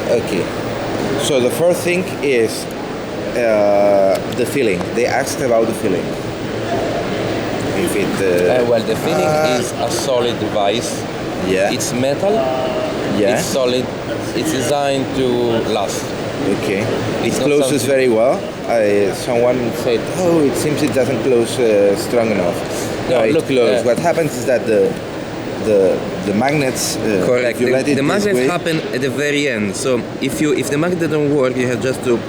Okay. So the first thing is the feeling. They asked about the feeling. If it. Well, the feeling is a solid device. Yeah. It's metal. Yeah. It's solid. It's designed to last. Okay. It It's not closes something- very well. Someone said, "Oh, it seems it doesn't close strong enough." No, it look, closes. What happens is that the magnets. Correct. If you let it The this magnets way- happen at the very end. So if the magnet doesn't work, you have just to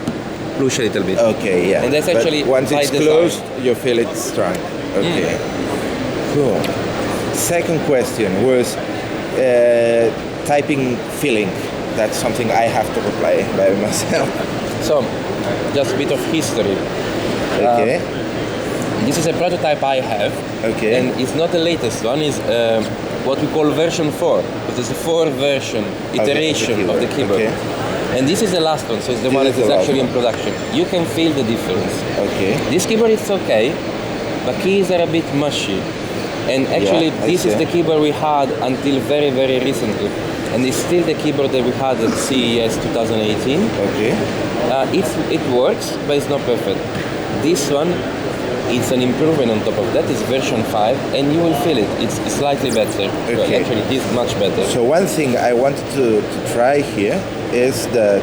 push a little bit. Okay, yeah. And that's But actually once by it's design. closed, you feel it strong. Okay. Cool. Second question was typing feeling. That's something I have to reply by myself. So, just a bit of history. Okay. This is a prototype I have, Okay. and it's not the latest one. It's what we call version 4. It is the 4th version, iteration of the keyboard. Okay. And this is the last one, so it's the This one is that is the last actually in one. production. You can feel the difference. Okay. This keyboard is okay, but keys are a bit mushy. And actually, Yeah, I this is see. the keyboard we had until very, very recently. And it's still the keyboard that we had at CES 2018. Okay. It works, but it's not perfect. This one, it's an improvement on top of that. It's version 5, and you will feel it. It's slightly better. Well, Okay. actually, it is much better. So one thing I wanted to try here is that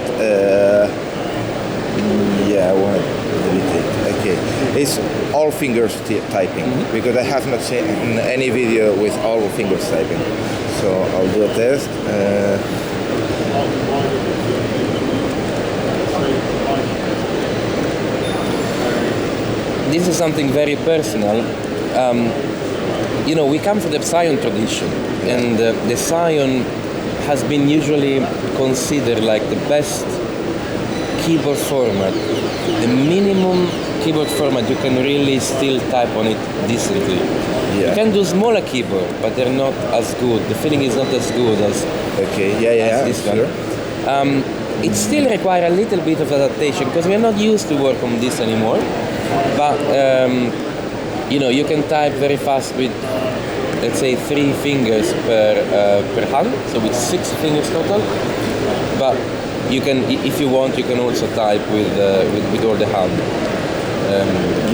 I want to delete it. Okay, it's all fingers typing because I have not seen any video with all fingers typing. So I'll do a test. This is something very personal. We come from the Psion tradition, and the Psion has been usually considered like the best keyboard format, the minimum keyboard format you can really still type on it decently. Yeah. You can do smaller keyboard, but they're not as good. The feeling is not as good as Okay, yeah, this sure. one. It still requires a little bit of adaptation because we're not used to work on this anymore. But you can type very fast with, let's say, 3 fingers per hand, so with 6 fingers total. But you can, if you want, you can also type with all the hand.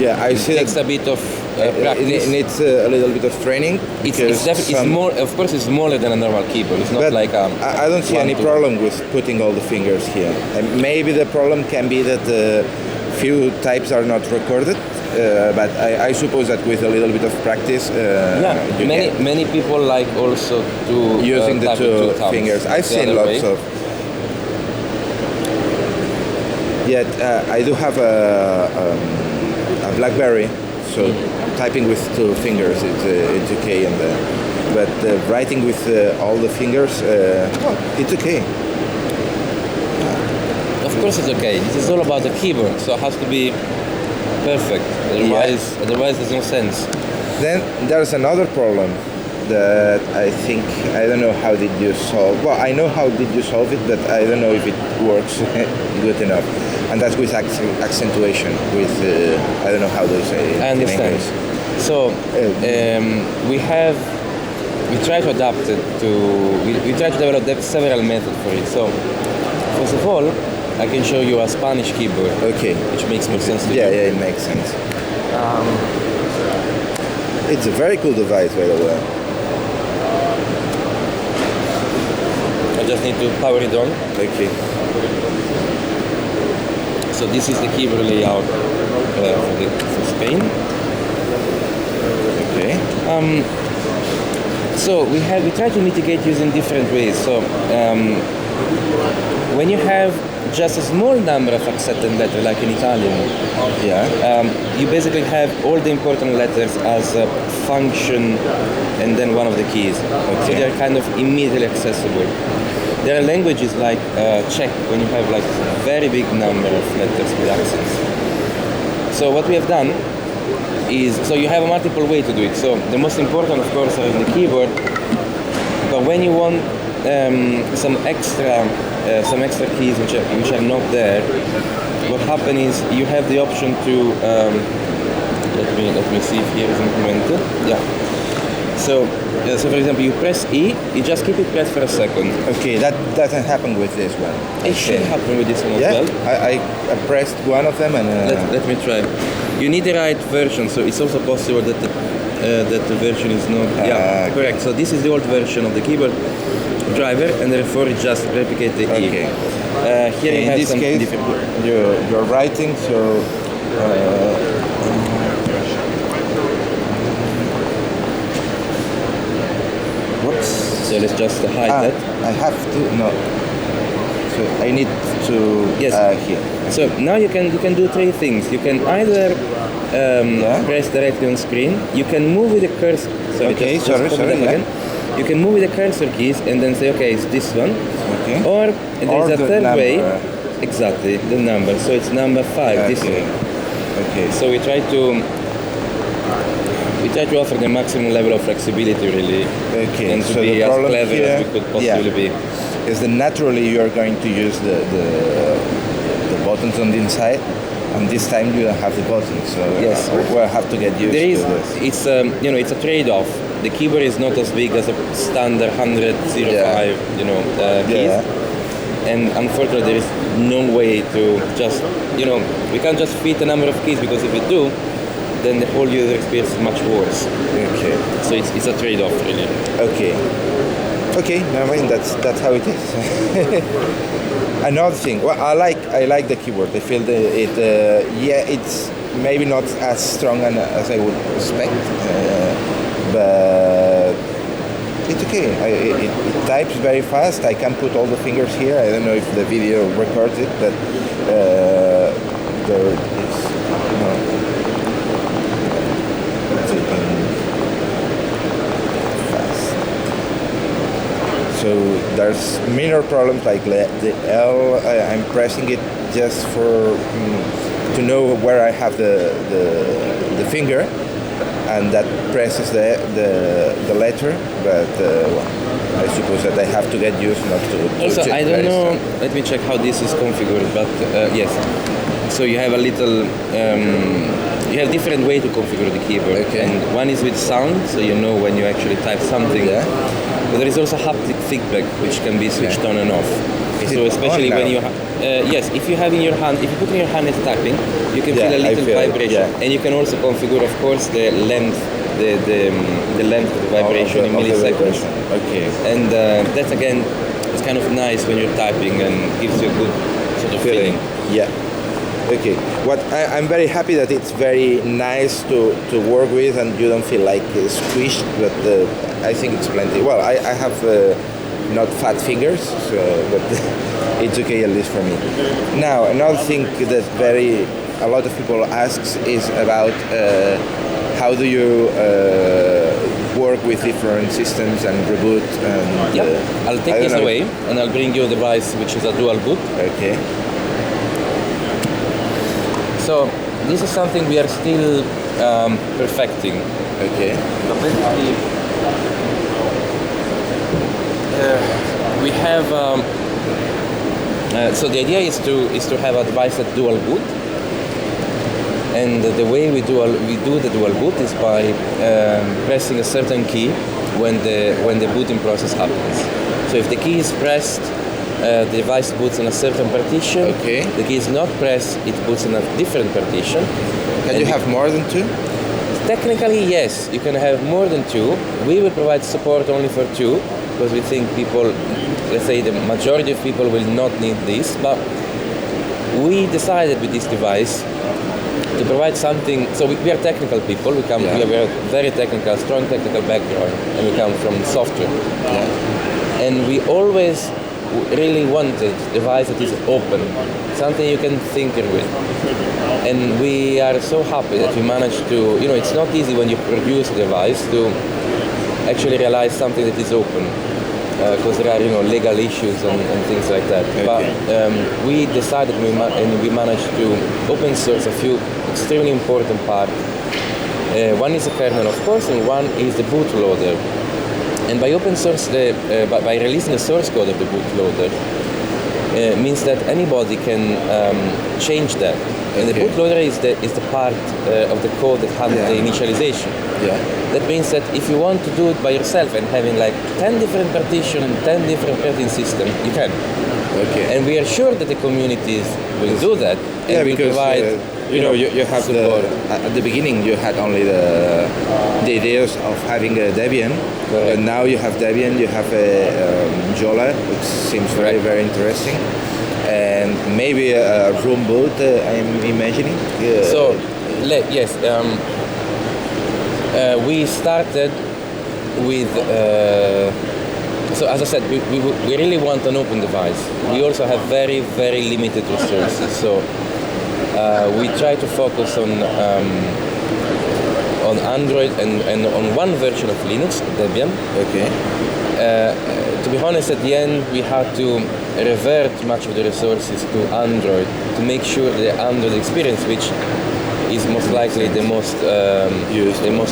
Yeah, I see It takes that a bit of practice. it needs a little bit of training. It's because definitely it's more. Of course, it's smaller than a normal keyboard. It's not But like I don't see any 1-2. problem with putting all the fingers here. And maybe the problem can be that few types are not recorded. But I suppose that with a little bit of practice, you can many people like also to using the type with two thumbs. fingers. I've That's the seen other lots way. of. Yet I do have a BlackBerry, so typing with 2 fingers it's okay, but writing with all the fingers, it's okay. Of course, it's okay. This is all about the keyboard, so it has to be perfect. Otherwise, there's no sense. Then there's another problem that I don't know how did you solve. Well, I know how did you solve it, but I don't know if it works good enough. And that's with accentuation. With I don't know how they say it I understand. in English. So we try to adapt it to. We try to develop several methods for it. So first of all, I can show you a Spanish keyboard. Okay. Which makes more sense to Yeah, you. it makes sense. It's a very cool device, by the way. I just need to power it on. Okay. So this is the keyboard layout for Spain. Okay. So we try to mitigate using different ways. So when you have just a small number of accented letters, like in Italian, you basically have all the important letters as a function and then one of the keys. Okay. So they're kind of immediately accessible. There are languages like Czech, when you have like a very big number of letters with accents. So what we have done is, so you have a multiple way to do it. So the most important, of course, are in the keyboard. But when you want some extra keys which are not there, what happens is you have the option to let me see if here is implemented. Yeah. So, so for example, you press E, you just keep it pressed for a second. Okay, that doesn't happen with this one. It should happen with this one Yeah, as well. I pressed one of them and... Let me try. You need the right version, so it's also possible that the version is not... yeah, correct. So this is the old version of the keyboard driver, and therefore it just replicate the E. Okay. Here you in have this some case, different... you're writing, so... whoops. So let's just hide that. I have to... no. So I need to... Yes. Here. So now you can do three things. You can either press directly on screen. You can move with the cursor. Okay, just sorry, pop it up yeah. again. You can move with the cursor keys and then say, okay, it's this one. Okay. Or there's a the third number. way. Exactly, the number. So it's number 5. This Okay. way. Okay. So we try to offer the maximum level of flexibility, really, Okay. and to So be the as problem clever here, as we could possibly be. is that naturally you are going to use the buttons on the inside, and this time you don't have the buttons, so Yes. we'll have to get used There is, to this. it's it's a trade-off. The keyboard is not as big as a standard 105, keys. Yeah. And unfortunately, there is no way to just, we can't just fit a number of keys, because if we do, then the whole user experience is much worse. Okay. So it's a trade-off, really. Okay. Okay. I mean that's how it is. Another thing. Well, I like the keyboard. I feel it's maybe not as strong as I would expect, but it's okay. It types very fast. I can put all the fingers here. I don't know if the video records it, but there is typing fast. So there's minor problems like the L. I'm pressing it just for to know where I have the finger, and that presses the letter, but I suppose that I have to get used not to Also, check I don't very know, strong. let me check how this is configured, but yes. So you have a little, you have different way to configure the keyboard. Okay. And one is with sound, so you know when you actually type something. Yeah. But there is also haptic feedback, which can be switched on and off. Is So it especially on when now? you, yes, if you have in your hand, if you put in your hand as typing, you can Yeah, feel a I little feel it, vibration. yeah. And you can also configure, of course, the length, the length of the vibration in Of the milliseconds. vibration. Okay. And that's again, it's kind of nice when you're typing and gives you a good sort of feeling. Yeah. Okay. I'm very happy that it's very nice to work with, and you don't feel like squished. But I think it's plenty. Well, I have not fat fingers, so but it's okay at least for me. Now another thing that a lot of people asks is about how do you work with different systems and reboot. And, Yep. I'll take this away and I'll bring you a device which is a dual boot. Okay. So this is something we are still perfecting. Okay. So basically, we have. So the idea is to have a device that dual boot, and the way we do the dual boot is by pressing a certain key when the booting process happens. So if the key is pressed, the device boots in a certain partition. Okay. The key is not pressed, it boots in a different partition. Can you have more than two? Technically, yes, you can have more than two. We will provide support only for two, because we think people, let's say the majority of people will not need this, but we decided with this device to provide something. So we are technical people, we have a very technical, strong technical background, and we come from software. Yeah. And we always really wanted a device that is open, something you can tinker with. And we are so happy that we managed to, it's not easy when you produce a device to actually realize something that is open, because there are, legal issues and things like that. Okay. But we decided and we managed to open source a few extremely important parts. One is the kernel, of course, and one is the bootloader. And by open source, by releasing the source code of the bootloader, means that anybody can change that. And the bootloader is the part of the code that handles the initialization. Yeah. That means that if you want to do it by yourself and having like 10 different partitions and 10 different operating systems, you can. Okay. And we are sure that the communities will do that and will because provide you have support. At the beginning you had only the ideas of having a Debian, but now you have Debian, you have a Jola, which seems very very interesting, and maybe a room boot. I'm imagining. So yes, we started with. So as I said, we really want an open device. We also have very, very limited resources. So we try to focus on Android and on one version of Linux, Debian. Okay. To be honest, at the end, we had to revert much of the resources to Android to make sure the Android experience, which is most likely the most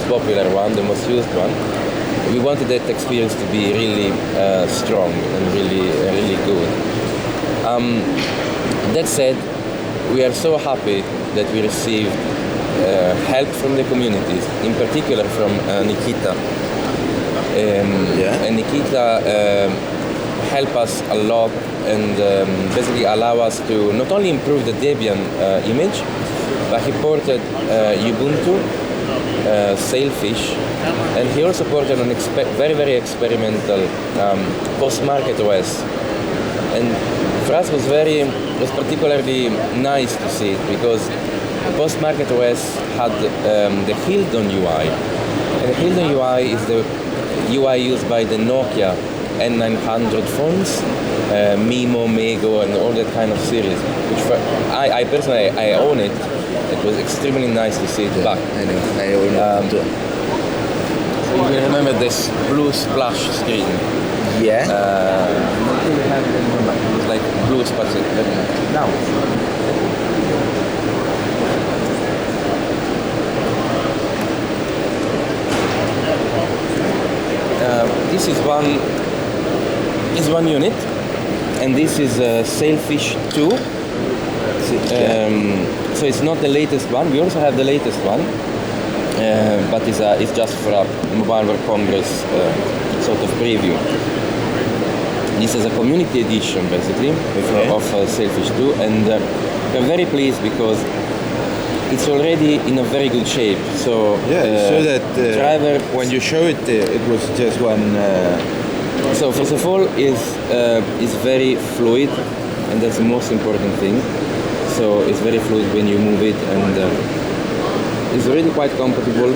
popular one, the most used one. We wanted that experience to be really strong and really good. That said, we are so happy that we received help from the communities, in particular from Nikita. And Nikita helped us a lot and basically allow us to not only improve the Debian image, but he ported Ubuntu, Sailfish, and he also ported an very, very experimental post-market OS. And for us was particularly nice to see it because post-market OS had the Hildon UI. And the Hildon UI is the UI used by the Nokia N900 phones, Mimo, Mego, and all that kind of series. Which I personally, I own it. It was extremely nice to see it back. I know, I own it too. So you will remember this blue splash screen. Yeah. It was like blue splash. Now. This is one unit, and this is Sailfish 2. So it's not the latest one. We also have the latest one, but it's just for a Mobile World Congress sort of preview. This is a community edition, basically, of Sailfish 2, and we're very pleased because it's already in a very good shape. So so that driver, when you show it, it was just one. So first of all, is very fluid, and that's the most important thing. So it's very fluid when you move it, and it's already quite compatible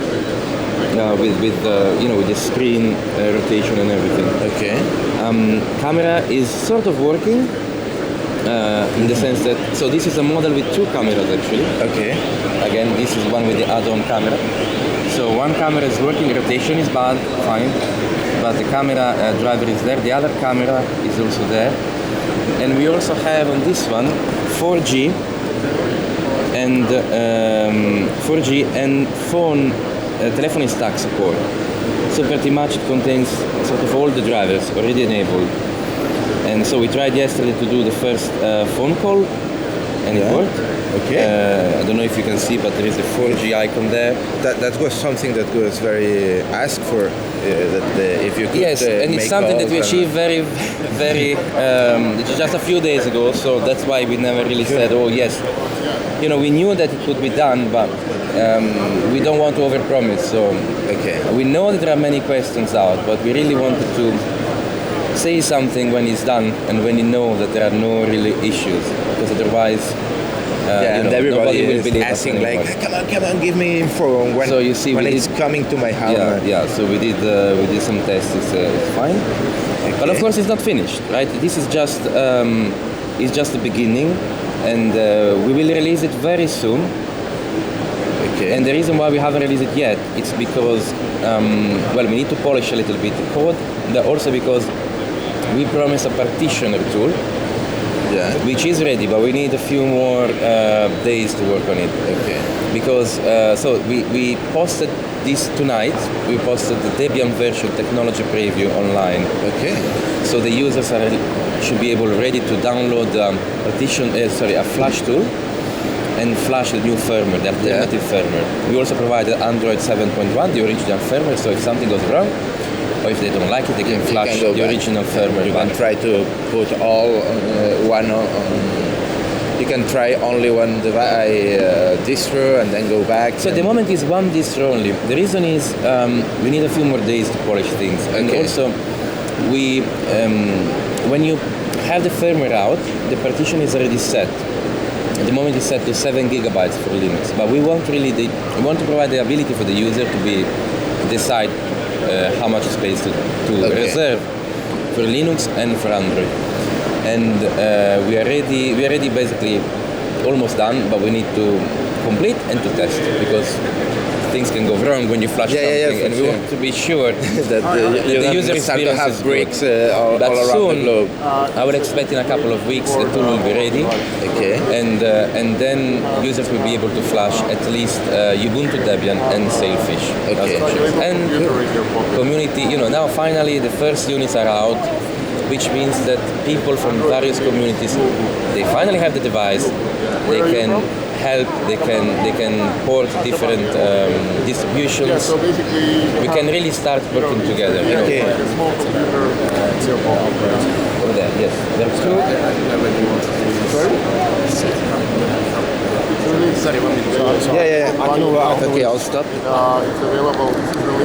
with the screen rotation and everything. Okay. Camera is sort of working in the sense that this is a model with two cameras actually. Okay. Again, this is one with the add-on camera. So one camera is working, rotation is bad, fine, but the camera driver is there. The other camera is also there, and we also have on this one 4G and phone telephony stack support. So pretty much it contains sort of all the drivers already enabled. And so we tried yesterday to do the first phone call, and it worked. Okay. I don't know if you can see, but there is a 4G icon there. That was something that was very asked for. If you could. Yes, and it's something that we achieved very just a few days ago. So that's why we never really said, oh yes. We knew that it could be done, but we don't want to overpromise. So we know that there are many questions out, but we really wanted to say something when it's done and when you know that there are no really issues, because otherwise and everybody will is believe asking like, come on, give me info when, so you see, when it's coming to my house. So we did some tests. It's fine, but of course it's not finished, right? This is just the beginning, and we will release it very soon. Okay. And the reason why we haven't released it yet, it's because we need to polish a little bit the code, but also because we promised a partitioner tool, which is ready, but we need a few more days to work on it. Okay. Because we posted this tonight. We posted the Debian version technology preview online. Okay. So the users should be able ready to download a flash tool, and flash the new firmware, the alternative firmware. We also provide Android 7.1, the original firmware, so if something goes wrong, or if they don't like it, they can flash the original firmware. You can try to put all one on. You can try only one distro and then go back. So at the moment is one distro only. The reason is we need a few more days to polish things, and also we when you have the firmware out, the partition is already set. At the moment it's set to 7 gigabytes for Linux, but we want we want to provide the ability for the user to decide how much space to reserve for Linux and for Android. And we are ready basically almost done, but we need to complete and to test, because things can go wrong when you flash something, and we want to be sure that the user experience have breaks all around soon, the globe. I would expect in a couple of weeks the tool will be ready, and then users will be able to flash at least Ubuntu Debian and Sailfish. And community, now finally the first units are out, which means that people from various communities, they finally have the device, they can help, they can port different distributions. So basically, we can really start working together. Okay. Like a small computer Over there, yes. There's two. Sorry, 1 minute. Yeah. Okay, I'll stop. It's available.